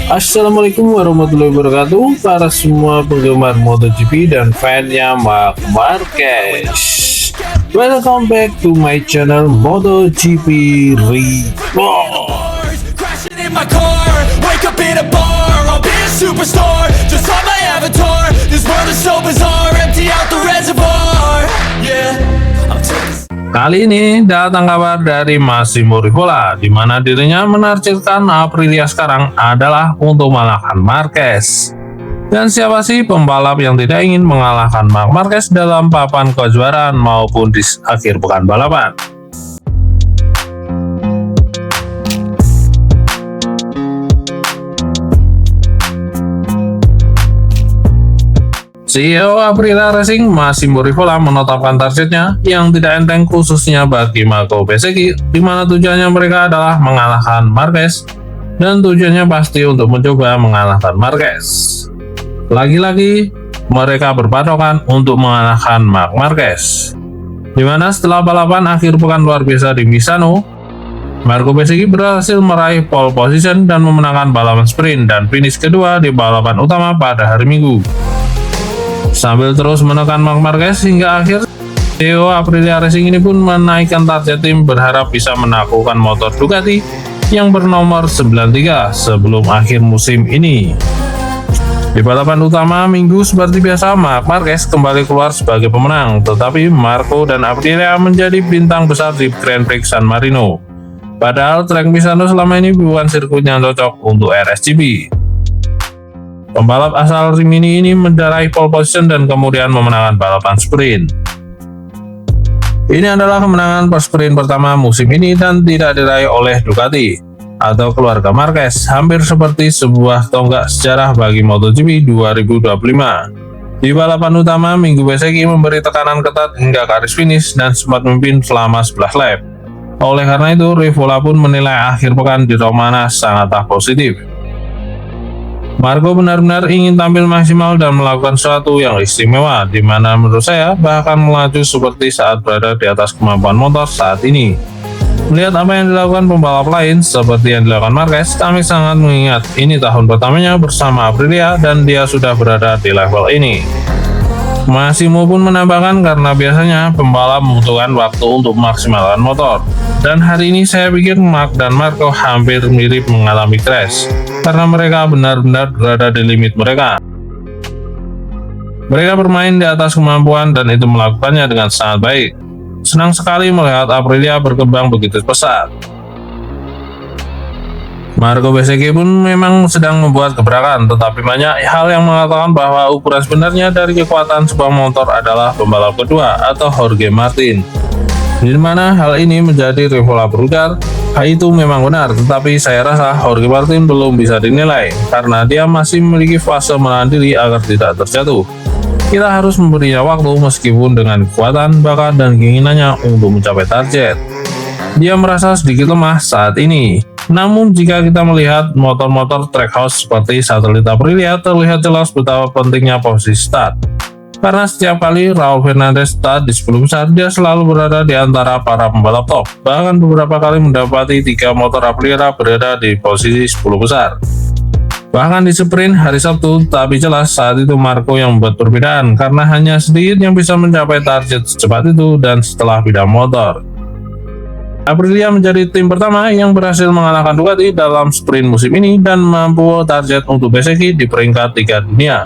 Assalamualaikum warahmatullahi wabarakatuh para semua penggemar MotoGP dan fannya Marc Marquez. Welcome back to my channel MotoGP Report. Kali ini datang kabar dari Massimo Rivola, di mana dirinya menargetkan Aprilia sekarang adalah untuk mengalahkan Marquez. Dan siapa sih pembalap yang tidak ingin mengalahkan Marc Marquez dalam papan kejuaraan maupun di akhir pekan balapan? CEO Aprilia Racing Massimo Rivola menetapkan targetnya yang tidak enteng khususnya bagi Marco Bezzecchi, di mana tujuannya mereka adalah mengalahkan Marquez dan tujuannya pasti untuk mencoba mengalahkan Marquez. Lagi-lagi mereka berpatokan untuk mengalahkan Marc Marquez, di mana setelah balapan akhir pekan luar biasa di Misano, Marco Bezzecchi berhasil meraih pole position dan memenangkan balapan sprint dan finish kedua di balapan utama pada hari Minggu. Sambil terus menekan Marc Marquez hingga akhir, CEO Aprilia Racing ini pun menaikkan target tim berharap bisa menaklukkan motor Ducati yang bernomor 93 sebelum akhir musim ini. Di balapan utama Minggu seperti biasa, Marc Marquez kembali keluar sebagai pemenang, tetapi Marco dan Aprilia menjadi bintang besar di Grand Prix San Marino. Padahal trek Misano selama ini bukan sirkuit yang cocok untuk RSGP. Pembalap asal Rimini ini mendarai pole position dan kemudian memenangkan balapan sprint. Ini adalah kemenangan sprint pertama musim ini dan tidak diraih oleh Ducati atau keluarga Marquez, hampir seperti sebuah tonggak sejarah bagi MotoGP 2025. Di balapan utama Minggu, Bezzecchi memberi tekanan ketat hingga garis finish dan sempat memimpin selama 11 lap. Oleh karena itu, Rivola pun menilai akhir pekan di Romana sangatlah positif. Marco benar-benar ingin tampil maksimal dan melakukan sesuatu yang istimewa, di mana menurut saya bahkan melaju seperti saat berada di atas kemampuan motor saat ini. Melihat apa yang dilakukan pembalap lain seperti yang dilakukan Marquez, kami sangat mengingat ini tahun pertamanya bersama Aprilia dan dia sudah berada di level ini. Massimo pun menambahkan karena biasanya pembalap membutuhkan waktu untuk memaksimalkan motor, dan hari ini saya pikir Marc dan Marco hampir mirip mengalami crash karena mereka benar-benar berada di limit mereka. Mereka bermain di atas kemampuan dan itu melakukannya dengan sangat baik. Senang sekali melihat Aprilia berkembang begitu pesat. Marco Bezzecchi pun memang sedang membuat gebrakan, tetapi banyak hal yang mengatakan bahwa ukuran sebenarnya dari kekuatan sebuah motor adalah pembalap kedua atau Jorge Martin, di mana hal ini menjadi Rivola berujar, itu memang benar, tetapi saya rasa Jorge Martin belum bisa dinilai karena dia masih memiliki fase menahan diri agar tidak terjatuh. Kita harus memberinya waktu meskipun dengan kekuatan, bakat, dan keinginannya untuk mencapai target. Dia merasa sedikit lemah saat ini. Namun jika kita melihat motor-motor trackhouse seperti satelit Aprilia, terlihat jelas betapa pentingnya posisi start. Karena setiap kali Raul Fernandez start di 10 besar, dia selalu berada di antara para pembalap top. Bahkan beberapa kali mendapati 3 motor Aprilia berada di posisi 10 besar. Bahkan di sprint hari Sabtu, tapi jelas saat itu Marco yang membuat perbedaan karena hanya sedikit yang bisa mencapai target secepat itu dan setelah bidang motor. Aprilia menjadi tim pertama yang berhasil mengalahkan Ducati dalam sprint musim ini dan mampu target untuk Bezzecchi di peringkat 3 dunia.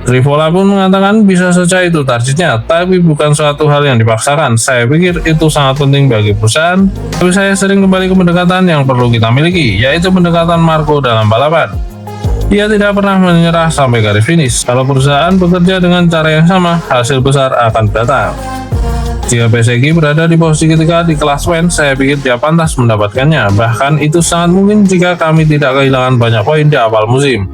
Rivola pun mengatakan bisa saja itu targetnya, tapi bukan suatu hal yang dipaksakan. Saya pikir itu sangat penting bagi perusahaan, tapi saya sering kembali ke pendekatan yang perlu kita miliki, yaitu pendekatan Marco dalam balapan. Dia tidak pernah menyerah sampai garis finish. Kalau perusahaan bekerja dengan cara yang sama, hasil besar akan datang. Jika Bezzecchi berada di posisi ketiga di kelas WEN, saya pikir dia pantas mendapatkannya. Bahkan itu sangat mungkin jika kami tidak kehilangan banyak poin di awal musim.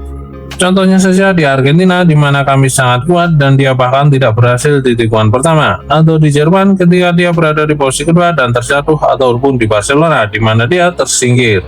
Contohnya saja di Argentina, di mana kami sangat kuat dan dia bahkan tidak berhasil di tikungan pertama, atau di Jerman ketika dia berada di posisi kedua dan terjatuh, ataupun di Barcelona di mana dia tersingkir.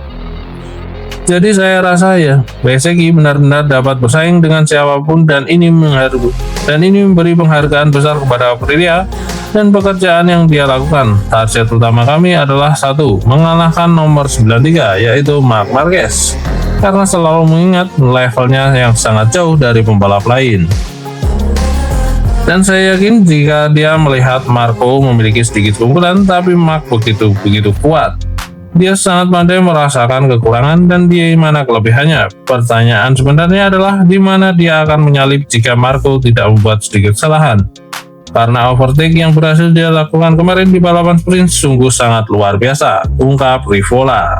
Jadi saya rasa ya, Bezzecchi benar-benar dapat bersaing dengan siapapun dan ini memberi penghargaan besar kepada Aprilia dan pekerjaan yang dia lakukan. Target utama kami adalah satu, mengalahkan nomor 93 yaitu Marc Marquez. karena selalu mengingat levelnya yang sangat jauh dari pembalap lain. Dan saya yakin jika dia melihat Marco memiliki sedikit keunggulan, tapi Mark begitu kuat. Dia sangat pandai merasakan kekurangan dan di mana kelebihannya. Pertanyaan sebenarnya adalah di mana dia akan menyalip jika Marco tidak membuat sedikit kesalahan. Karena overtake yang berhasil dia lakukan kemarin di balapan sprint sungguh sangat luar biasa, ungkap Rivola.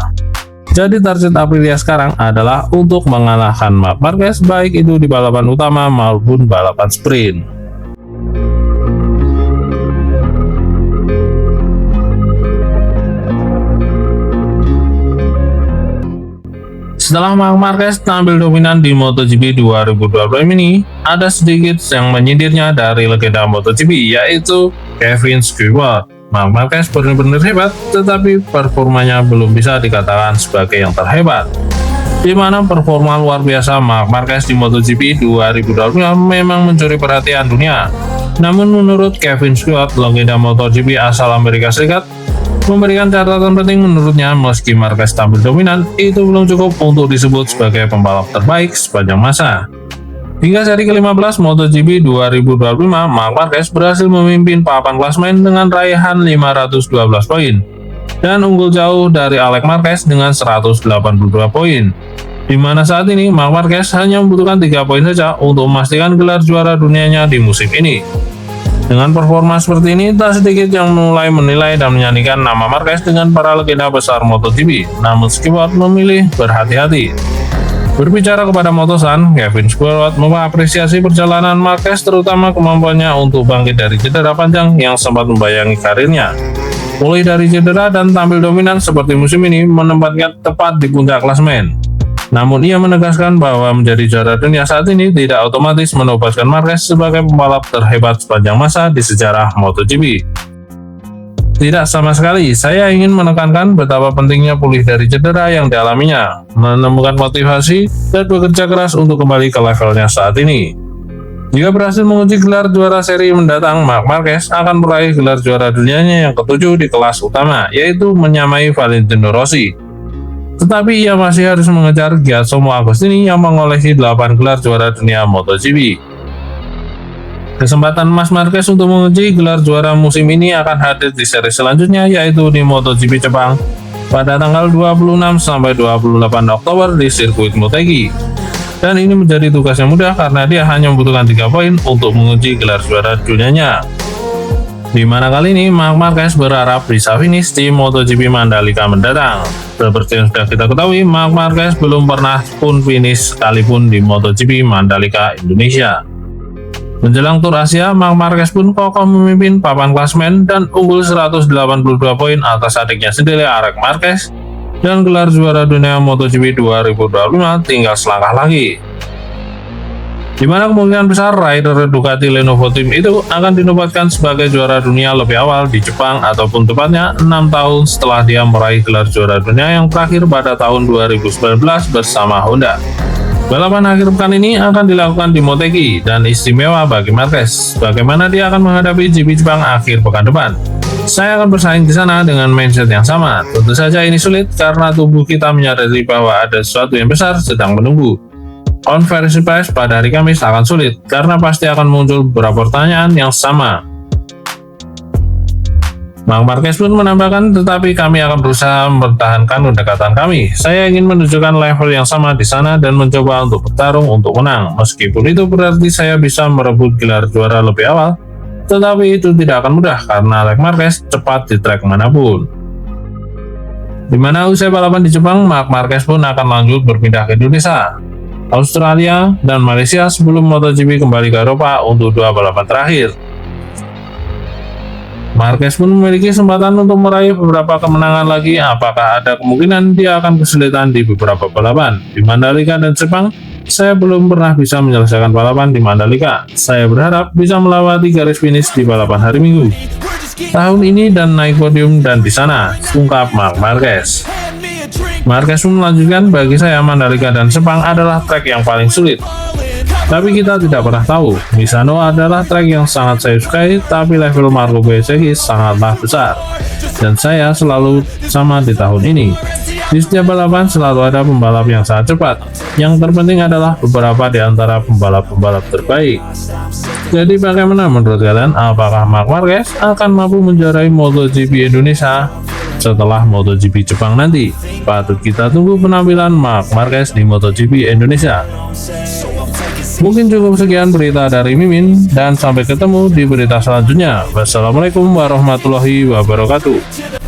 Jadi target Aprilia sekarang adalah untuk mengalahkan Marc Marquez baik itu di balapan utama maupun balapan sprint. Setelah Marc Marquez tampil dominan di MotoGP 2020 ini, ada sedikit yang menyindirnya dari legenda MotoGP, yaitu Kevin Stewart. Marc Marquez benar-benar hebat, tetapi performanya belum bisa dikatakan sebagai yang terhebat. Di mana performa luar biasa Marc Marquez di MotoGP 2020 memang mencuri perhatian dunia. Namun menurut Kevin Stewart, legenda MotoGP asal Amerika Serikat, memberikan catatan penting menurutnya, meski Marquez tampil dominan, itu belum cukup untuk disebut sebagai pembalap terbaik sepanjang masa. Hingga seri ke-15 MotoGP 2025, Marc Marquez berhasil memimpin papan klasemen dengan raihan 512 poin dan unggul jauh dari Alex Marquez dengan 182 poin. Di mana saat ini Marc Marquez hanya membutuhkan 3 poin saja untuk memastikan gelar juara dunianya di musim ini. Dengan performa seperti ini, tak sedikit yang mulai menilai dan menyanyikan nama Marquez dengan para legenda besar MotoGP. Namun Stewart memilih berhati-hati. Berbicara kepada Motosan, Kevin Stewart mengapresiasi perjalanan Marquez, terutama kemampuannya untuk bangkit dari cedera panjang yang sempat membayangi karirnya. Mulai dari cedera dan tampil dominan seperti musim ini menempatkan tepat di puncak klasemen. Namun ia menegaskan bahwa menjadi juara dunia saat ini tidak otomatis menobatkan Marquez sebagai pembalap terhebat sepanjang masa di sejarah MotoGP. Tidak sama sekali, saya ingin menekankan betapa pentingnya pulih dari cedera yang dialaminya, menemukan motivasi, dan bekerja keras untuk kembali ke levelnya saat ini. Jika berhasil menguji gelar juara seri mendatang, Marc Marquez akan meraih gelar juara dunianya yang ke-7 di kelas utama, yaitu menyamai Valentino Rossi. Tetapi ia masih harus mengejar Giacomo Agostini yang mengoleksi 8 gelar juara dunia MotoGP. Kesempatan Mas Marquez untuk menguji gelar juara musim ini akan hadir di seri selanjutnya, yaitu di MotoGP Jepang pada tanggal 26 sampai 28 Oktober di sirkuit Motegi. Dan ini menjadi tugas yang mudah karena dia hanya membutuhkan 3 poin untuk menguji gelar juara dunianya. Di mana kali ini Marc Marquez berharap bisa finish di MotoGP Mandalika mendatang. Seperti yang sudah kita ketahui, Marc Marquez belum pernah pun finish sekalipun di MotoGP Mandalika Indonesia. Menjelang Tour Asia, Marc Marquez pun kokoh memimpin papan klasemen dan unggul 182 poin atas adiknya sendiri Alex Marquez, dan gelar juara dunia MotoGP 2025 tinggal selangkah lagi. Di mana kemungkinan besar rider Ducati Lenovo Team itu akan dinobatkan sebagai juara dunia lebih awal di Jepang, ataupun tepatnya 6 tahun setelah dia meraih gelar juara dunia yang terakhir pada tahun 2019 bersama Honda. Balapan akhir pekan ini akan dilakukan di Motegi dan istimewa bagi Marquez. Bagaimana dia akan menghadapi GP Jepang akhir pekan depan? Saya akan bersaing di sana dengan mindset yang sama. Tentu saja ini sulit karena tubuh kita menyadari bahwa ada sesuatu yang besar sedang menunggu. Konferensi pers pada hari Kamis akan sulit karena pasti akan muncul beberapa pertanyaan yang sama. Marc Marquez pun menambahkan, tetapi kami akan berusaha mempertahankan pendekatan kami. Saya ingin menunjukkan level yang sama di sana dan mencoba untuk bertarung untuk menang. Meskipun itu berarti saya bisa merebut gelar juara lebih awal, tetapi itu tidak akan mudah karena Alex Marquez cepat di trek manapun. Di mana usai balapan di Jepang, Marc Marquez pun akan lanjut berpindah ke Indonesia, Australia, dan Malaysia sebelum MotoGP kembali ke Eropa untuk 2 balapan terakhir. Marquez pun memiliki kesempatan untuk meraih beberapa kemenangan lagi. Apakah ada kemungkinan dia akan kesulitan di beberapa balapan? Di Mandalika dan Jepang, saya belum pernah bisa menyelesaikan balapan di Mandalika. Saya berharap bisa melewati garis finish di balapan hari Minggu tahun ini dan naik podium dan di sana, ungkap Marc Marquez. Marquez pun melanjutkan, bagi saya Mandalika dan Sepang adalah trek yang paling sulit. Tapi kita tidak pernah tahu. Misano adalah trek yang sangat saya sukai, tapi level Marco Bezzecchi sangatlah besar. dan saya selalu sama di tahun ini. Di setiap balapan selalu ada pembalap yang sangat cepat. Yang terpenting adalah beberapa di antara pembalap-pembalap terbaik. Jadi bagaimana menurut kalian? Apakah Marc Marquez akan mampu menjuarai MotoGP Indonesia setelah MotoGP Jepang nanti? Patut kita tunggu penampilan Marc Marquez di MotoGP Indonesia. Mungkin cukup sekian berita dari Mimin, dan sampai ketemu di berita selanjutnya. Wassalamualaikum warahmatullahi wabarakatuh.